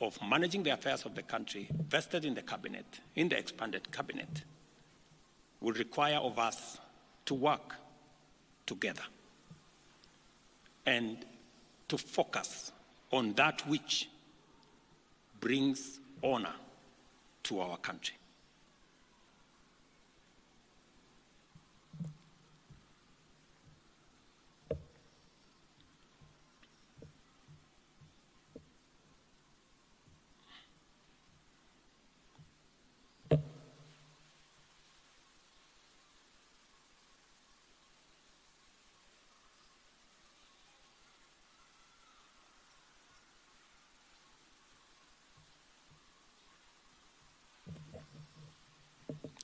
of managing the affairs of the country vested in the cabinet, in the expanded cabinet, will require of us to work together and to focus on that which brings honor to our country.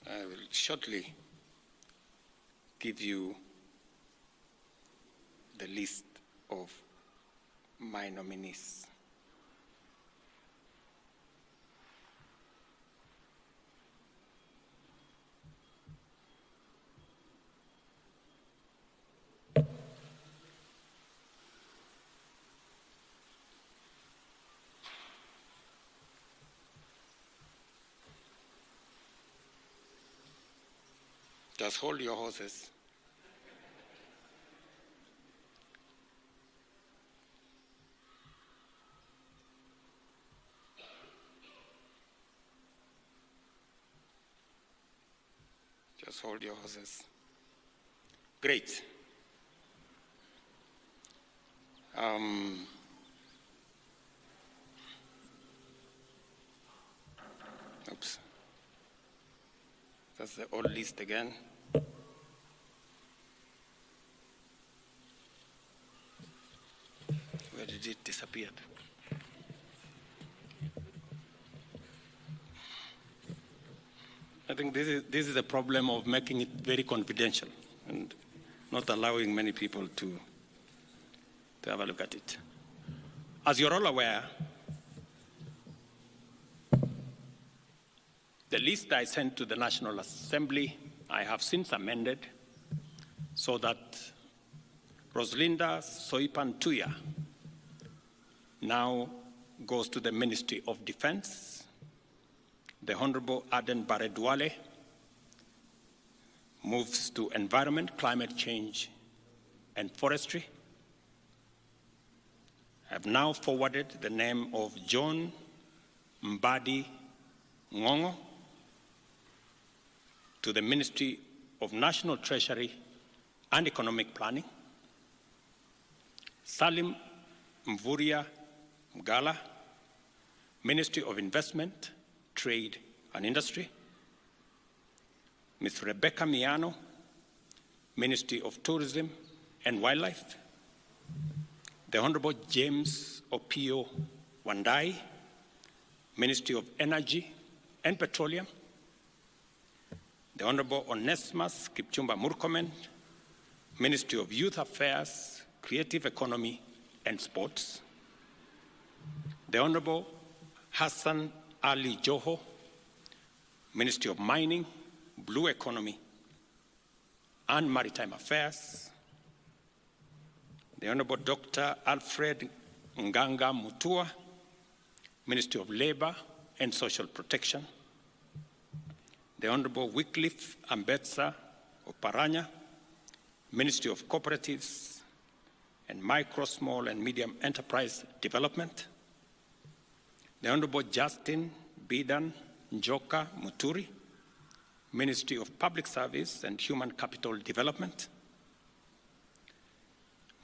I will shortly give you the list of my nominees. Just hold your horses. Just hold your horses. Great. Oops. That's the old list again. Where did it disappear? I think this is a problem of making it very confidential and not allowing many people to have a look at it. As you're all aware, the list I sent to the National Assembly, I have since amended so that Roslinda Soipan Tuya now goes to the Ministry of Defense. The Honorable Aden Baredwale moves to Environment, Climate Change, and Forestry. I have now forwarded the name of John Mbadi Ngongo to the Ministry of National Treasury and Economic Planning. Salim Mvuria Mgala, Ministry of Investment, Trade and Industry. Ms. Rebecca Miano, Ministry of Tourism and Wildlife. The Honorable James Opio Wandai, Ministry of Energy and Petroleum. The Honorable Onesimus Kipchumba Murkomen, Ministry of Youth Affairs, Creative Economy and Sports. The Honorable Hassan Ali Joho, Ministry of Mining, Blue Economy and Maritime Affairs. The Honorable Dr. Alfred Nganga Mutua, Ministry of Labor and Social Protection. The Honorable Wycliffe Ambetsa Oparanya, Ministry of Cooperatives and Micro, Small and Medium Enterprise Development. The Honorable Justin Bidan Njoka Muturi, Ministry of Public Service and Human Capital Development.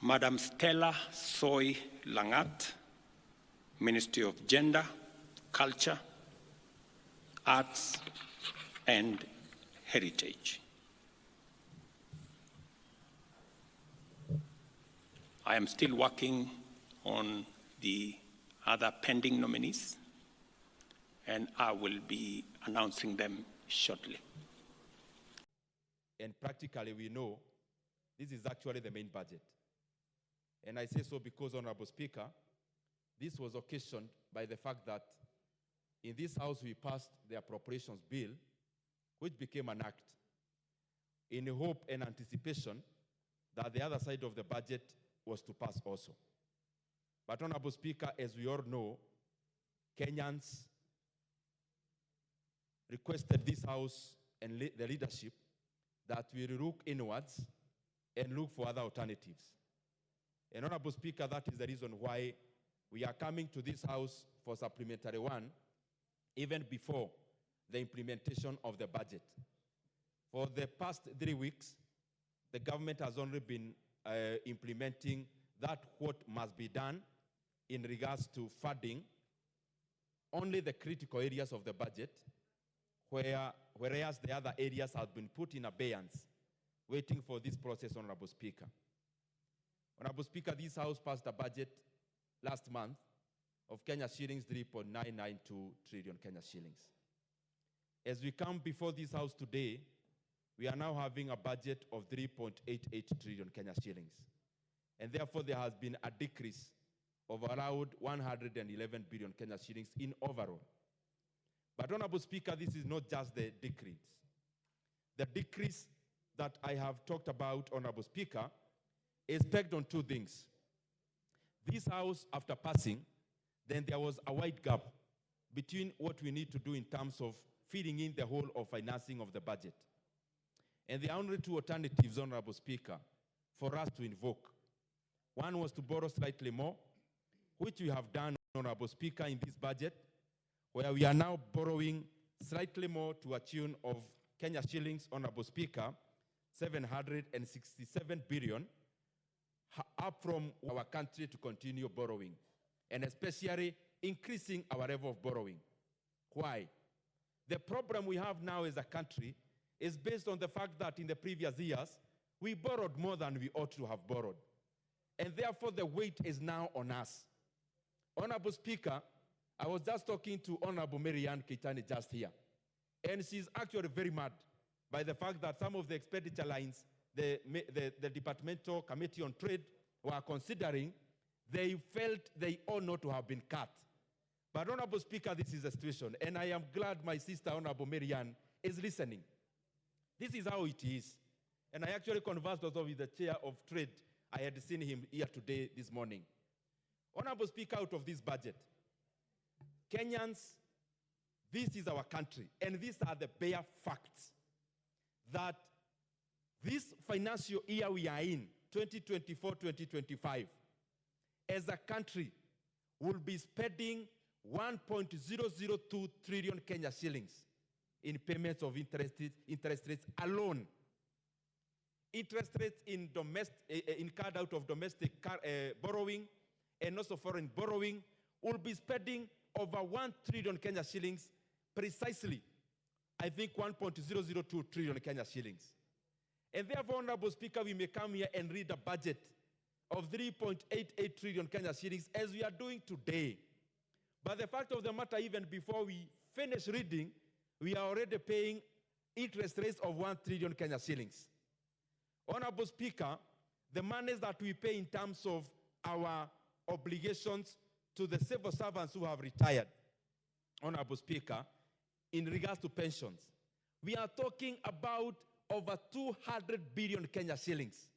Madam Stella Soy Langat, Ministry of Gender, Culture, Arts and Heritage. I am still working on the other pending nominees, and I will be announcing them shortly. And practically we know this is actually the main budget. And I say so because, Honorable Speaker, this was occasioned by the fact that in this House we passed the appropriations bill, which became an act. in hope and anticipation that the other side of the budget was to pass also. But Honorable Speaker, as we all know, Kenyans requested this House and the leadership that we look inwards and look for other alternatives. And Honorable Speaker, that is the reason why we are coming to this House for supplementary one, even before the implementation of the budget. For the past 3 weeks, the government has only been implementing that what must be done in regards to funding only the critical areas of the budget, whereas the other areas have been put in abeyance, waiting for this process, Honorable Speaker. Honorable Speaker, this House passed a budget last month of Kenya shillings 3.992 trillion Kenya shillings. As we come before this House today, we are now having a budget of 3.88 trillion Kenya shillings. And therefore, there has been a decrease of around 111 billion Kenya shillings in overall. But Honorable Speaker, this is not just the decrease. The decrease that I have talked about, Honorable Speaker, is pegged on two things. This House, after passing, then there was a wide gap between what we need to do in terms of filling in the whole of financing of the budget. And there are only two alternatives, Honorable Speaker, for us to invoke. One was to borrow slightly more, which we have done, Honorable Speaker, in this budget, where we are now borrowing slightly more to a tune of Kenya shillings, Honorable Speaker, 767 billion, up from our country to continue borrowing, and especially increasing our level of borrowing. Why? The problem we have now as a country is based on the fact that in the previous years, we borrowed more than we ought to have borrowed. And therefore, the weight is now on us. Honorable Speaker, I was just talking to Honorable MATIANG'I just here, and she's actually very mad by the fact that some of the expenditure lines the Departmental Committee on Trade were considering, they felt they ought not to have been cut. But Honorable Speaker, this is the situation, and I am glad my sister, Honorable MATIANG, is listening. This is how it is. And I actually conversed also with the chair of trade. I had seen him here today, this morning. Honorable Speaker, out of this budget, Kenyans, this is our country, and these are the bare facts that this financial year we are in, 2024-2025, as a country, will be spending 1.002 trillion Kenya shillings in payments of interest rates alone. Interest rates incurred out of domestic borrowing and also foreign borrowing will be spending over 1 trillion Kenya shillings, precisely, I think 1.002 trillion Kenya shillings. And therefore, Honorable Speaker, we may come here and read a budget of 3.88 trillion Kenya shillings as we are doing today. But the fact of the matter, even before we finish reading, we are already paying interest rates of 1 trillion Kenya shillings. Honorable Speaker, the monies that we pay in terms of our obligations to the civil servants who have retired, Honorable Speaker, in regards to pensions, we are talking about over 200 billion Kenya shillings.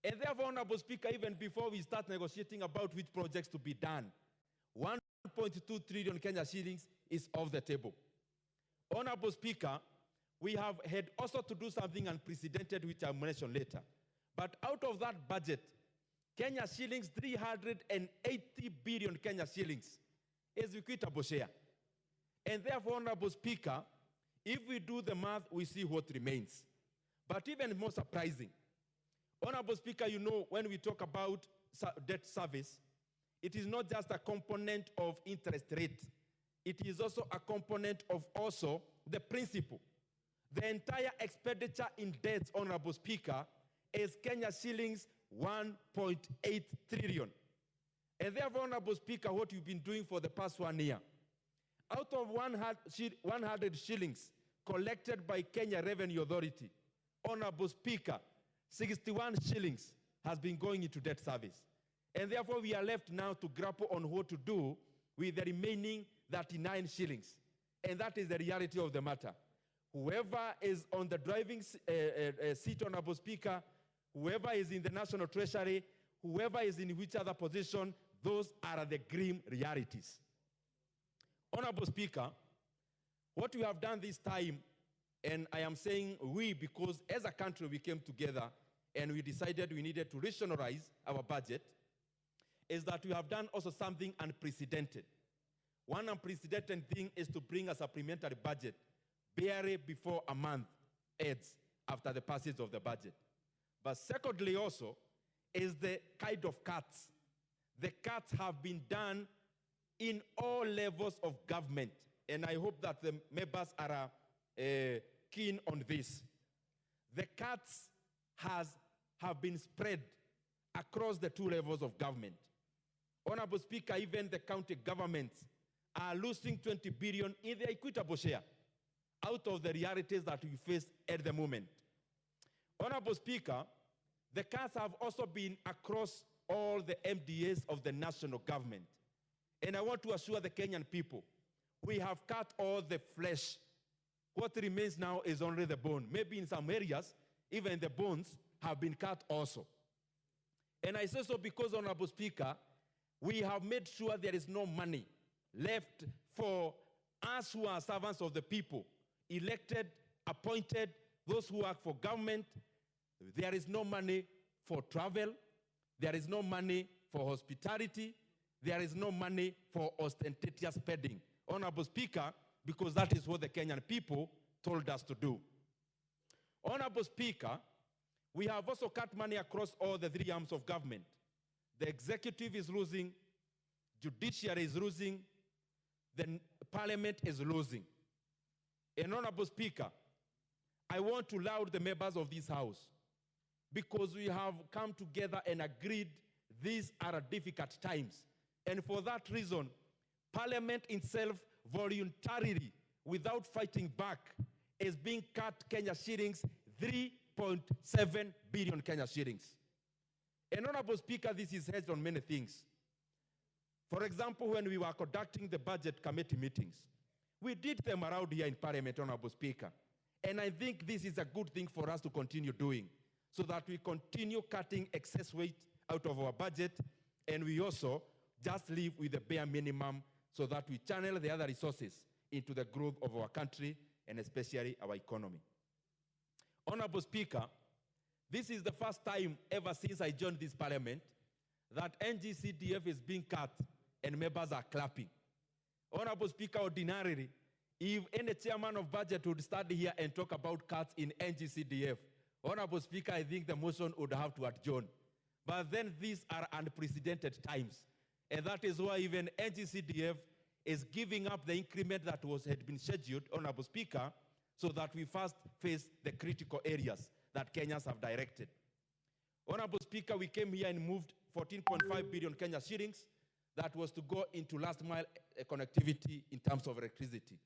And therefore, Honorable Speaker, even before we start negotiating about which projects to be done, 1.2 trillion Kenya shillings is off the table. Honorable Speaker, we have had also to do something unprecedented, which I'll mention later. But out of that budget, Kenya shillings, 380 billion Kenya shillings is equitable share. And therefore, Honorable Speaker, if we do the math, we see what remains. But even more surprising, Honorable Speaker, you know, when we talk about debt service, it is not just a component of interest rate. It is also a component of also the principal. The entire expenditure in debts, Honorable Speaker, is Kenya shillings 1.8 trillion. And therefore, Honorable Speaker, what you've been doing for the past 1 year, out of 100 shillings collected by Kenya Revenue Authority, Honorable Speaker, 61 shillings has been going into debt service. And therefore, we are left now to grapple on what to do with the remaining 39 shillings. And that is the reality of the matter. whoever is on the driving seat, Honorable Speaker, whoever is in the National Treasury, whoever is in which other position, those are the grim realities. Honorable Speaker, what we have done this time, and I am saying we because as a country we came together and we decided we needed to rationalize our budget, is that we have done also something unprecedented. One unprecedented thing is to bring a supplementary budget barely before a month ends after the passage of the budget. But secondly also is the kind of cuts. The cuts have been done in all levels of government, and I hope that the members are keen on this. The cuts have been spread across the two levels of government. Honorable Speaker, even the county governments are losing 20 billion in their equitable share out of the realities that we face at the moment. Honorable Speaker, the cuts have also been across all the MDAs of the national government. And I want to assure the Kenyan people, we have cut all the flesh. What remains now is only the bone. Maybe in some areas, even the bones have been cut also. And I say so because, Honorable Speaker, we have made sure there is no money left for us who are servants of the people, elected, appointed, those who work for government. There is no money for travel. There is no money for hospitality. There is no money for ostentatious spending. Honorable Speaker, because that is what the Kenyan people told us to do. Honorable Speaker, we have also cut money across all the three arms of government. The executive is losing, judiciary is losing, the parliament is losing. And Honorable Speaker, I want to laud the members of this house because we have come together and agreed these are difficult times. And for that reason, Parliament itself voluntarily, without fighting back, is being cut Kenya shillings 3.7 billion Kenya shillings. And Honorable Speaker, this is hedged on many things. For example, when we were conducting the budget committee meetings, we did them around here in Parliament, Honorable Speaker. And I think this is a good thing for us to continue doing so that we continue cutting excess weight out of our budget, and we also just live with the bare minimum so that we channel the other resources into the growth of our country and especially our economy. Honorable Speaker, this is the first time ever since I joined this Parliament that NGCDF is being cut and members are clapping. Honorable Speaker, ordinarily, if any chairman of budget would stand here and talk about cuts in NGCDF, Honorable Speaker, I think the motion would have to adjourn. But then these are unprecedented times. And that is why even NGCDF is giving up the increment that had been scheduled, Honorable Speaker, so that we first face the critical areas that Kenyans have directed. Honorable Speaker, we came here and moved 14.5 billion Kenya shillings that was to go into last mile connectivity in terms of electricity.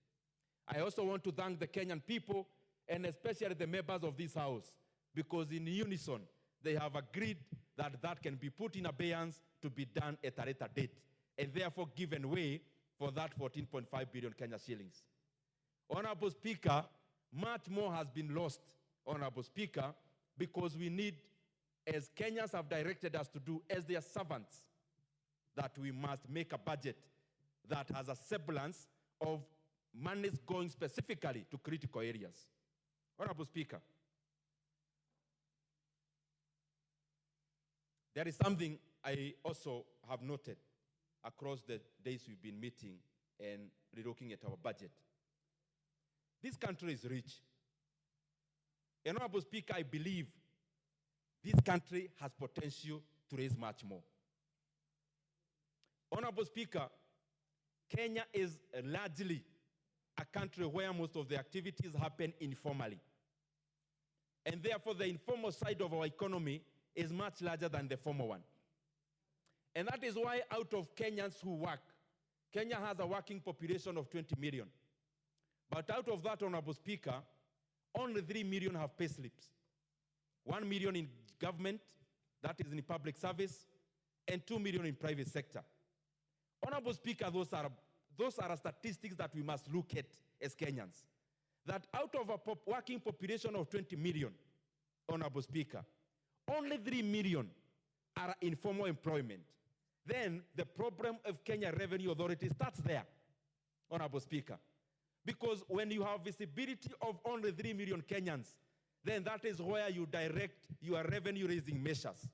I also want to thank the Kenyan people and especially the members of this house because in unison, they have agreed that that can be put in abeyance to be done at a later date and therefore given way for that 14.5 billion Kenya shillings. Honorable Speaker, much more has been lost, Honorable Speaker, because we need, as Kenyans have directed us to do, as their servants, that we must make a budget that has a semblance of monies going specifically to critical areas. Honorable Speaker, there is something I also have noted across the days we've been meeting and relooking at our budget. This country is rich. And Honorable Speaker, I believe this country has potential to raise much more. Honorable Speaker, Kenya is largely a country where most of the activities happen informally. And therefore, the informal side of our economy is much larger than the formal one. And that is why out of Kenyans who work, Kenya has a working population of 20 million. But out of that, Honorable Speaker, only 3 million have pay slips. 1 million in government, that is in public service, and 2 million in private sector. Honorable Speaker, those are statistics that we must look at as Kenyans. that out of a working population of 20 million, Honorable Speaker, only 3 million are informal employment, then the problem of Kenya Revenue Authority starts there, Honorable Speaker. Because when you have visibility of only 3 million Kenyans, then that is where you direct your revenue-raising measures.